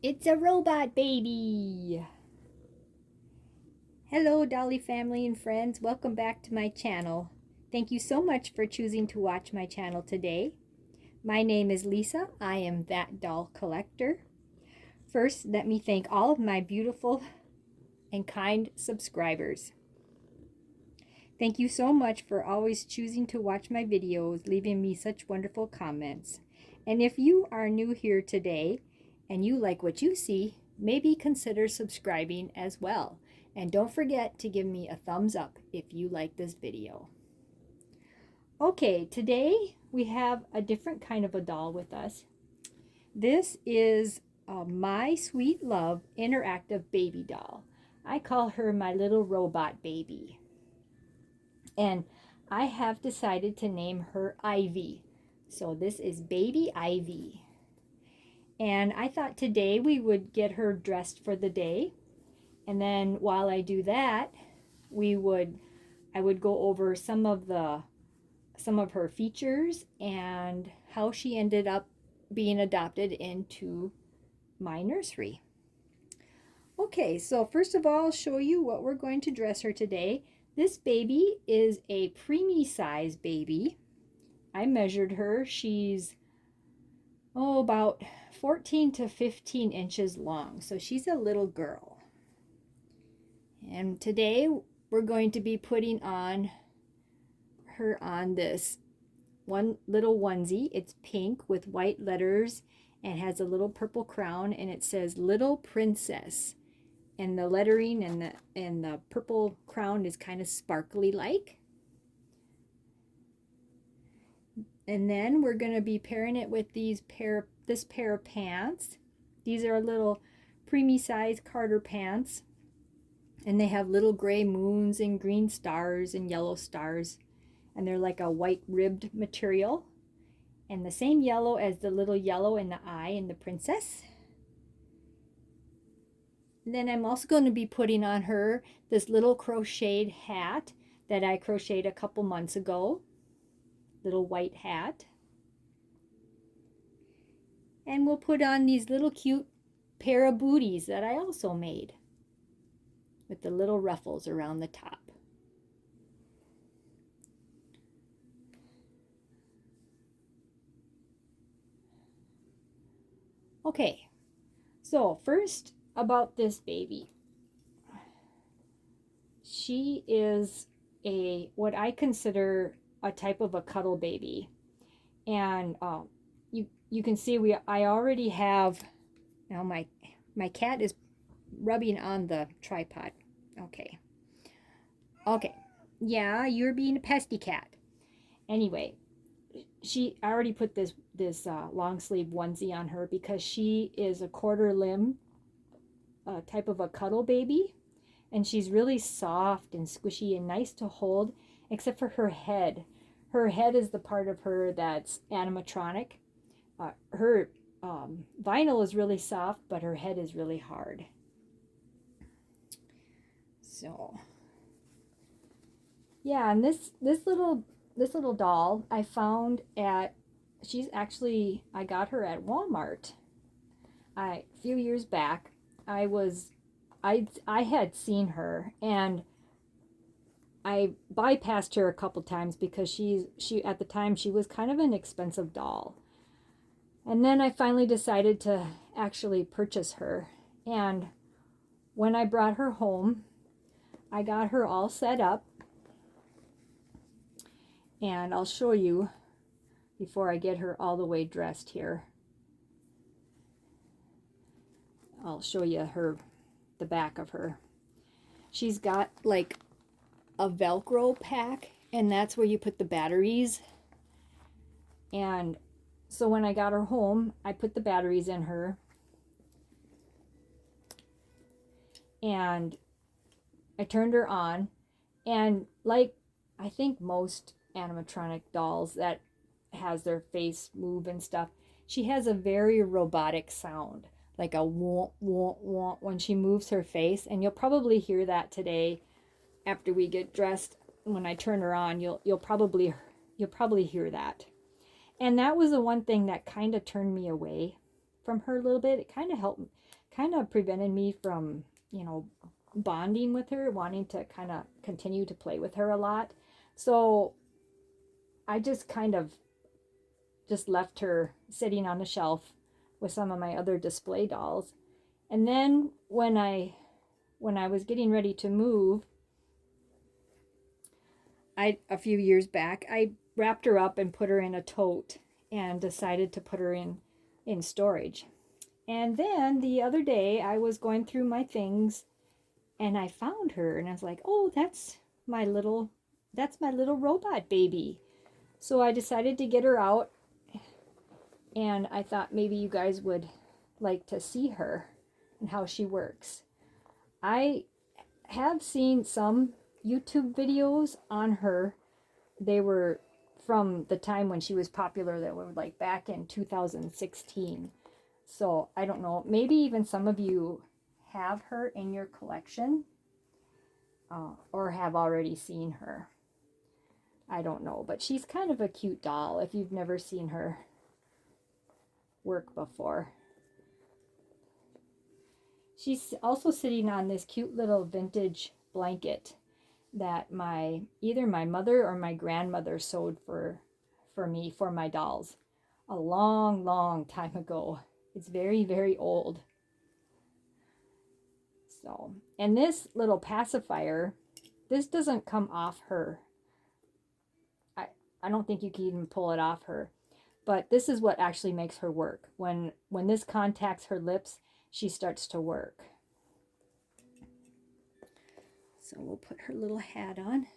It's a robot baby! Hello, Dolly family and friends. Welcome back to my channel. Thank you so much for choosing to watch my channel today. My name is Lisa. I am That Doll Collector. First, let me thank all of my beautiful and kind subscribers. Thank you so much for always choosing to watch my videos, leaving me such wonderful comments. And if you are new here today and you like what you see, maybe consider subscribing as well. And don't forget to give me a thumbs up if you like this video. Okay, today we have a different kind of a doll with us. This is a My Sweet Love interactive baby doll. I call her my little robot baby. And I have decided to name her Ivy. So this is baby Ivy. And I thought today we would get her dressed for the day. And then while I do that, I would go over some of her features and how she ended up being adopted into my nursery. Okay, so first of all, I'll show you what we're going to dress her today. This baby is a preemie size baby. I measured her. She's about 14 to 15 inches long. So she's a little girl. And today we're going to be putting her on this one little onesie. It's pink with white letters and has a little purple crown, and it says Little Princess. And the lettering and the purple crown is kind of sparkly like. And then we're going to be pairing it with this pair of pants. These are little preemie size Carter pants. And they have little gray moons and green stars and yellow stars. And they're like a white ribbed material. And the same yellow as the little yellow in the eye in the princess. And then I'm also going to be putting on her this little crocheted hat that I crocheted a couple months ago. Little white hat. And we'll put on these little cute pair of booties that I also made with the little ruffles around the top. Okay, so first about this baby. She is what I consider a type of a cuddle baby. And you can see I already have, now my cat is rubbing on the tripod. Okay. Yeah, you're being a pesky cat. Anyway, I already put this long sleeve onesie on her because she is a quarter limb type of a cuddle baby, and she's really soft and squishy and nice to hold, except for her head. Her head is the part of her that's animatronic. Her vinyl is really soft, but her head is really hard. So yeah, and this little doll I found I got her at Walmart. A few years back, I had seen her, and I bypassed her a couple times because she at the time she was kind of an expensive doll. And then I finally decided to actually purchase her. And when I brought her home, I got her all set up. And I'll show you before I get her all the way dressed here. I'll show you the back of her. She's got like a Velcro pack, and that's where you put the batteries. And so when I got her home, I put the batteries in her. And I turned her on. And like I think most animatronic dolls that has their face move and stuff, she has a very robotic sound, like a womp womp womp when she moves her face. And you'll probably hear that today after we get dressed. When I turn her on, you'll probably hear that. And that was the one thing that kind of turned me away from her a little bit. It kind of helped, kind of prevented me from, you know, bonding with her, wanting to kind of continue to play with her a lot. So I just kind of just left her sitting on the shelf with some of my other display dolls. And then when I was getting ready to move, a few years back, I wrapped her up and put her in a tote and decided to put her in storage. And then the other day I was going through my things and I found her and I was like, "Oh, that's my little robot baby." So I decided to get her out, and I thought maybe you guys would like to see her and how she works. I have seen some YouTube videos on her. They were from the time when she was popular, that were like back in 2016. So I don't know, maybe even some of you have her in your collection or have already seen her. I don't know, but she's kind of a cute doll if you've never seen her work before. She's also sitting on this cute little vintage blanket that either my mother or my grandmother sewed for me for my dolls a long, long time ago. It's very, very old. So, and this little pacifier, this doesn't come off her. I don't think you can even pull it off her. But this is what actually makes her work. When this contacts her lips, she starts to work. So we'll put her little hat on.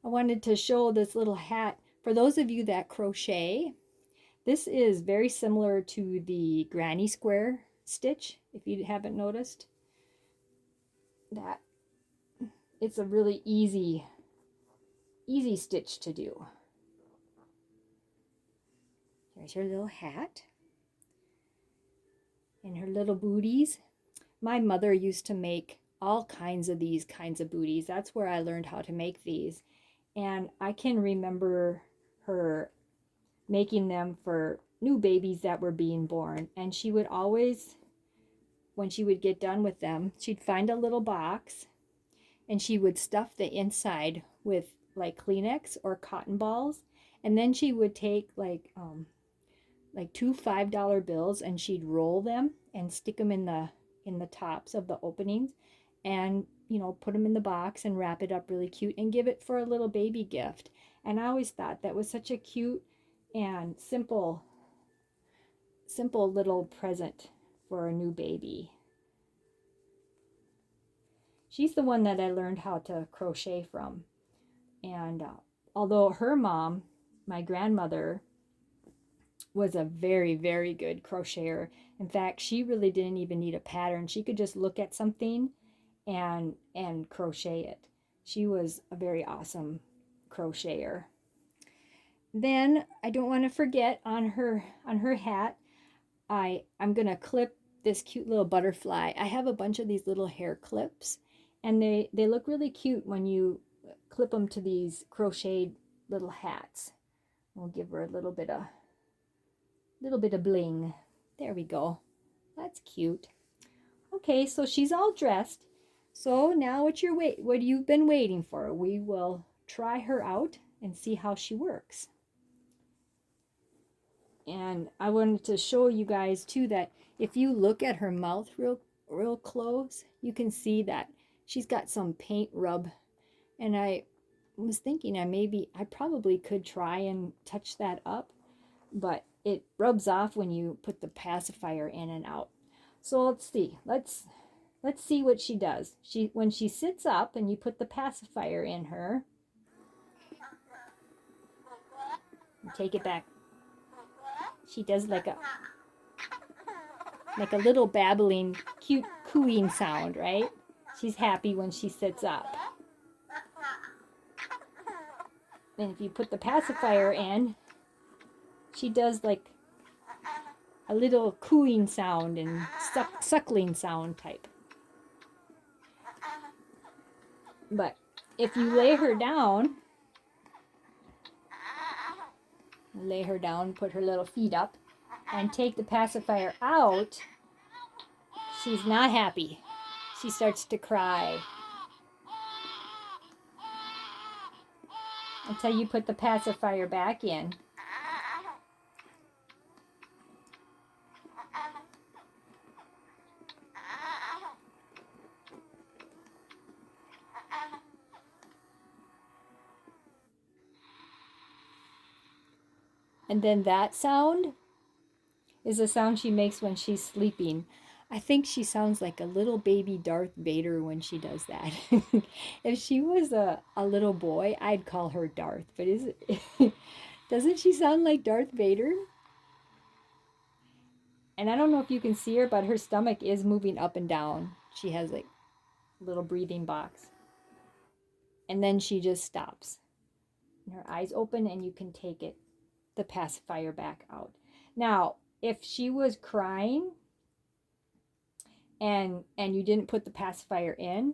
I wanted to show this little hat. For those of you that crochet, this is very similar to the granny square stitch, if you haven't noticed. That it's a really easy stitch to do. There's her little hat and her little booties. My mother used to make all kinds of these kinds of booties. That's where I learned how to make these. And I can remember her making them for new babies that were being born. And she would always, when she would get done with them, she'd find a little box and she would stuff the inside with like Kleenex or cotton balls. And then she would take like 2 $5 bills and she'd roll them and stick them in the tops of the openings, and you know, put them in the box and wrap it up really cute and give it for a little baby gift. And I always thought that was such a cute and simple little present for a new baby. She's the one that I learned how to crochet from. And although her mom, my grandmother, was a very, very good crocheter. In fact, she really didn't even need a pattern. She could just look at something and crochet it. She was a very awesome crocheter. Then I don't want to forget, on her hat, I'm gonna clip this cute little butterfly. I have a bunch of these little hair clips, and they look really cute when you clip them to these crocheted little hats. We'll give her a little bit of bling. There we go. That's cute. Okay, so she's all dressed. So now what you've been waiting for. We will try her out and see how she works. And I wanted to show you guys too that if you look at her mouth real close, you can see that she's got some paint rub. And I was thinking I probably could try and touch that up, but it rubs off when you put the pacifier in and out. So let's see. Let's see what she does. When she sits up and you put the pacifier in her, take it back. She does like a little babbling, cute cooing sound, right? She's happy when she sits up. And if you put the pacifier in, she does like a little cooing sound and suckling sound type. But if you lay her down, put her little feet up, and take the pacifier out, she's not happy. She starts to cry until you put the pacifier back in. And then that sound is the sound she makes when she's sleeping. I think she sounds like a little baby Darth Vader when she does that. If she was a little boy, I'd call her Darth. But doesn't she sound like Darth Vader? And I don't know if you can see her, but her stomach is moving up and down. She has like a little breathing box. And then she just stops. And her eyes open and you can take the pacifier back out. Now, if she was crying and you didn't put the pacifier in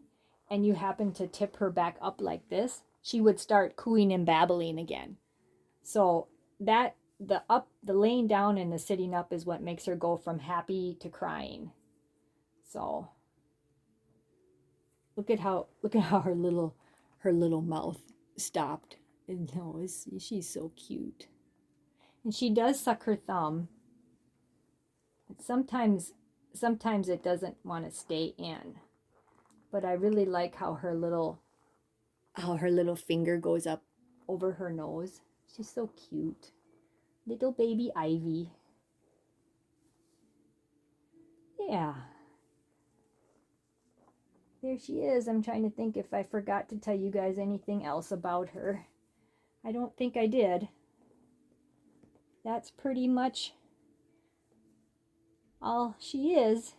and you happened to tip her back up like this, she would start cooing and babbling again. So that the laying down and the sitting up is what makes her go from happy to crying. So look at how her little mouth stopped. And no, she's so cute. And she does suck her thumb. Sometimes it doesn't want to stay in. But I really like how her little finger goes up over her nose. She's so cute. Little baby Ivy. Yeah. There she is. I'm trying to think if I forgot to tell you guys anything else about her. I don't think I did. That's pretty much all she is.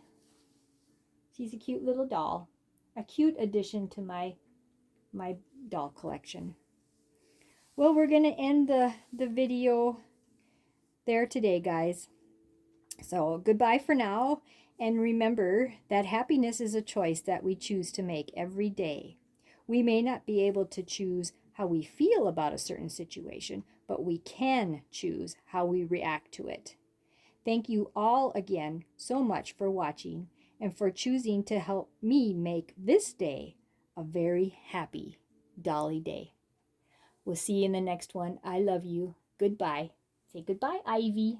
She's a cute little doll. A cute addition to my doll collection. Well, we're going to end the video there today, guys. So goodbye for now. And remember that happiness is a choice that we choose to make every day. We may not be able to choose how we feel about a certain situation, but we can choose how we react to it. Thank you all again so much for watching and for choosing to help me make this day a very happy Dolly day. We'll see you in the next one. I love you. Goodbye. Say goodbye, Ivy.